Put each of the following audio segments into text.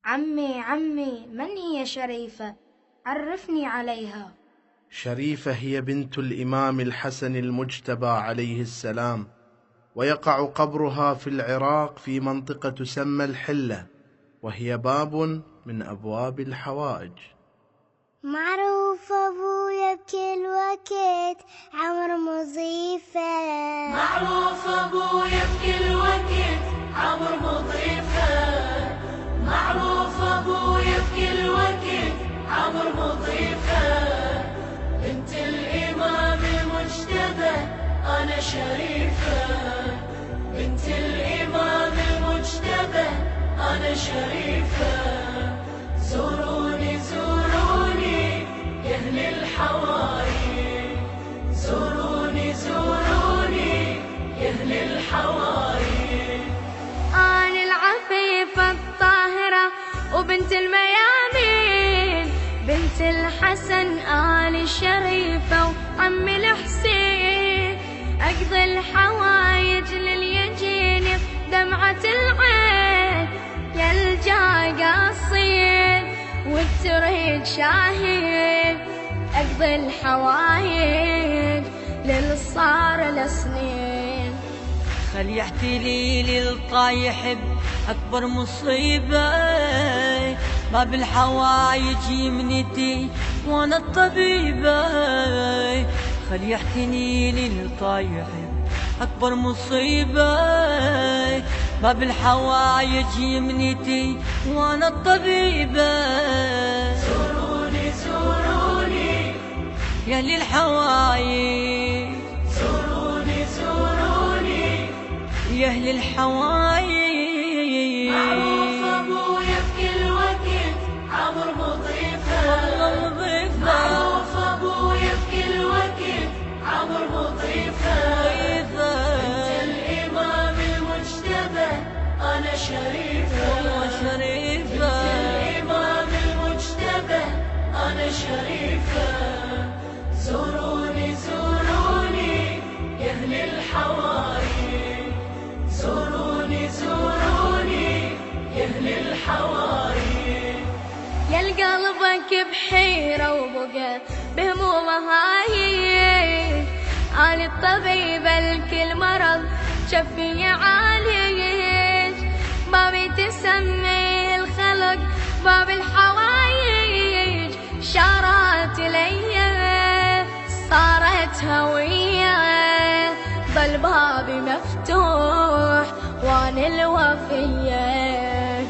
عمي من هي شريفة؟ عرفني عليها. شريفة هي بنت الإمام الحسن المجتبى عليه السلام، ويقع قبرها في العراق في منطقة تسمى الحلة، وهي باب من أبواب الحوائج. معروف أبويا بكل وقت عمر مضيفة، معروف أبويا بكل وقت عمر مضيفة، معروف أبويا بكل وقت عمر مضيفة. بنت الإمام المجتبى أنا شريفة، بنت الإمام المجتبى أنا شريفة. زوروني زوروني يا أهل الحوايج، زوروني زوروني يا أهل الحوايج. أنا العفيفة الطاهرة وبنت الميامين، بنت الحسن آل الشريفة وعم الحسين. أقضي الحوايج لليجيني دمعة العين، يا الجاي قصيد والتريد شاهين. أقضي الحوايج للصار السنين. خل يحتلي للطايح أكبر مصيبة، ما بالحوايج يمنتي وانا الطبيبة. خل يحتني للطايح أكبر مصيبة، ما بالحوايج يمنتي وانا الطبيبة. زوروني زوروني يا للحوايج، زوروني زوروني يا أهل الحوايج. معروف أبويا بكل وقت عمر مضيفة، والله مضيفة. معروف أبويا بكل وقت عمر مضيفة. بنت الإمام المجتبى أنا شريفة، والله شريفة. بنت الإمام المجتبى أنا شريفة. زوروني زوروني يا أهل الحوايج، زوروني زوروني يا أهل الحوايج. يا قلبك بحيرة وبقى بهمومه هايج، أنا الطبيبة لكل مرض شفي يعالج. بابي تسمي الخلق باب الحوايج، شارات لي صارت هوية. ضل بابي مفتوح وانا الوفية.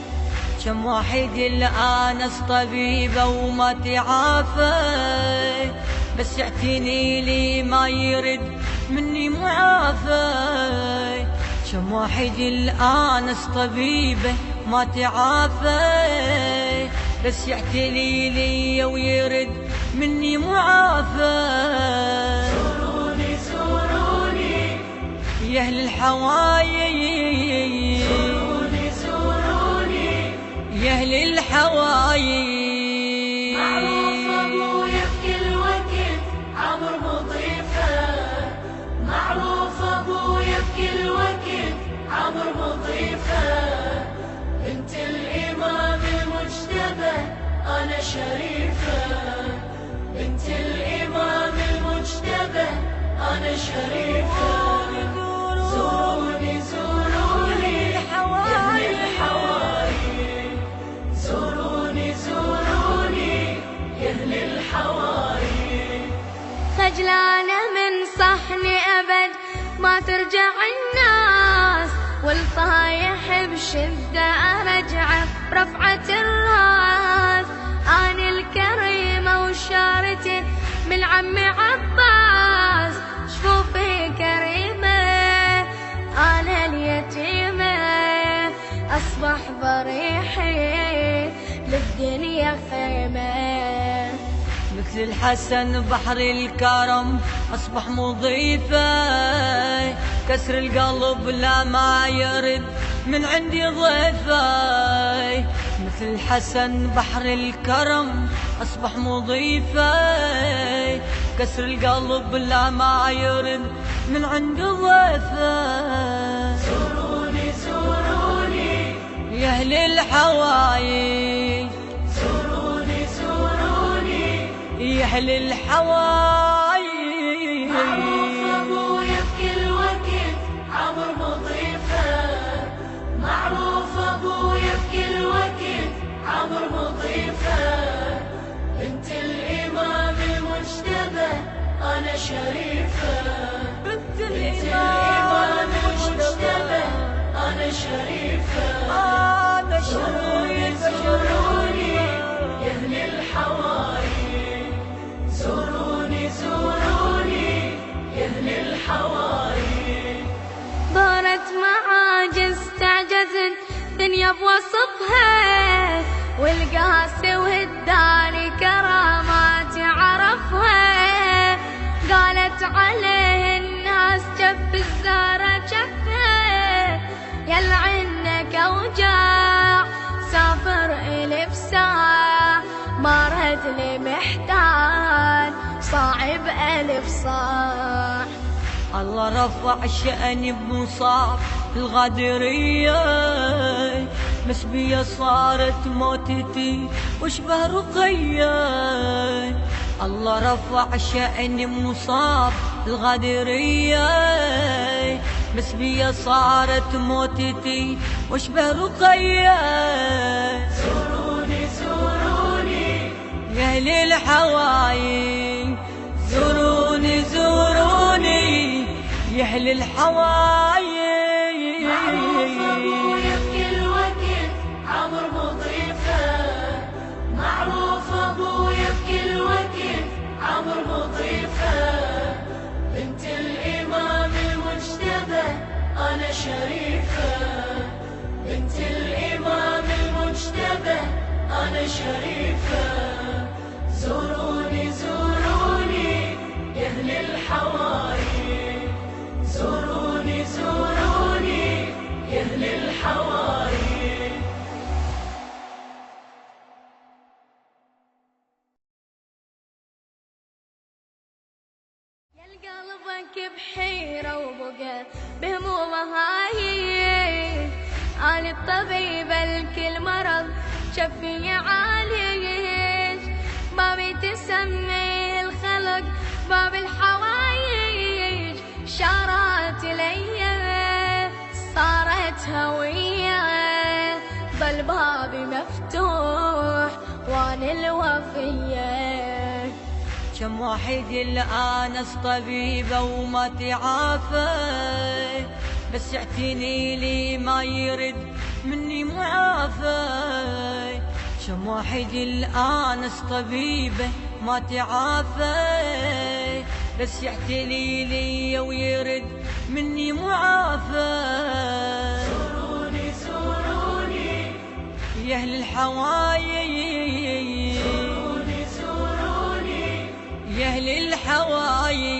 كم واحد الآن طبيبة وما تعافى، بس يعتني لي ما يرد مني معافى. كم واحد الآن طبيبة ما تعافى، بس يعتني لي ويرد مني معافى. زوروني زوروني يا أهل الحوايج، زوروني زوروني يا أهل الحوايج. معروف أبويا بكل وقت عمر مضيفة، معروف أبويا بكل وقت عمر مضيفة. بنت الإمام المجتبى أنا شريفة، بنت الإمام المجتبى أنا شريفة. زوروني زوروني يا أهل الحوايج، زوروني زوروني يا أهل الحوايج. خجلانة من صحني أبد ما ترجع الناس، والطايح بشدة أرجعه برفعة الراس. أنا الكريمة وشارتي من عمي عباس، شوفي كريمة أنا اليتيمة. أصبح ضريحي للدنيا خيمة. مثل الحسن بحر الكرم أصبح مضيفة، كسر القلب لا ما يرد من عندي ضيفة. مثل الحسن بحر الكرم أصبح مضيفة، كسر القلب لا ما يرد من عندي ضيفة. زوروني زوروني يا أهل الحوايج زوروني زوروني يا أهل الحوايج. معروف أبويا بكل وقت عمر مضيفه، معروف أبويا بكل وقت عمر مضيفه. بنت الإمام المجتبى أنا شريفة، بنت الإمام المجتبى أنا شريفة. أنا زوروني زوروني يا أهل الحوايج، زوروني زوروني يا أهل الحوايج. دارت معاجز تعجزت دنيا بوصفها، والقاسي والداني كرامات عرفها. قالت عليه الناس جف الزهرة جفها، يلعنك اوجاع سافر الف ساعة، ما رد لي محتاج صاعب الف صاع. الله رفع شأني بمصاب الغادرية، مسبية صارت موتتي واشبه رقية. الله رفع شأني بمصاب الغادرية، مسبية صارت موتتي واشبه رقية. زوروني زوروني يا أهل الحوايج زوروني زوروني يا أهل الحوايج. معروف أبويا بكل وقت عمر مضيفه، معروف أبويا بكل وقت عمر مضيفه. بنت الإمام المجتبى أنا شريفة، بنت الإمام المجتبى أنا شريفة. زوروني زوروني يا أهل الحوايج، زوروني زوروني يا أهل الحوايج. يا قلبك بحيرة وبقى بهمومه هايج، أنا الطبيبة لكل مرض شفي يعالج. بابي تسمي الخلق باب الحوايج، شارات ليا صارت هوية، ظل بابي مفتوح وانا الوفية. كم واحد الآنس طبيبة وما تعافى، بس يعتني لي ما يرد مني معافى. كم واحد الآنس طبيبة ما تعافى، بس يعتني لي ويرد مني معافى. زوروني زوروني يا أهل الحوايج زوروني زوروني يا أهل الحوايج.